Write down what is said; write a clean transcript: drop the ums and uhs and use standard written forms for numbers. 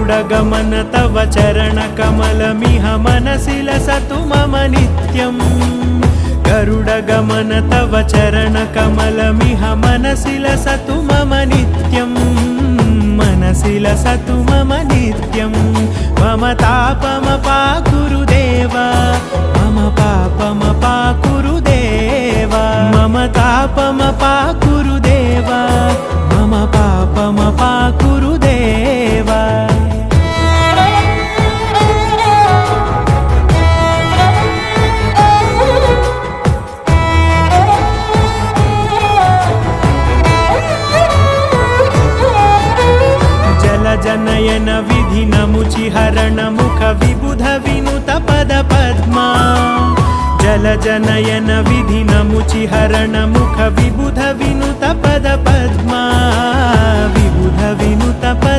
गरुडगमन तव चरणकमलमिह मनसि लसतु मम नित्यम् गरुडगमन तव चरणकमलमिह मनसि लसतु मम नित्यम् मनसि लसतु मम नित्यम् मम तापमपाकुरुदेव मम पापमपाकुरुदेव मम तापमपाकुरुदेव मम पापमपाकुरुदेव जनयन विधि नमुचिहरण मुख विबुध विनुत पद पद्मा जल जनयन विधि नमुचिहरण मुख विबुध विनुत पद पद्मा विबुध विनुत पद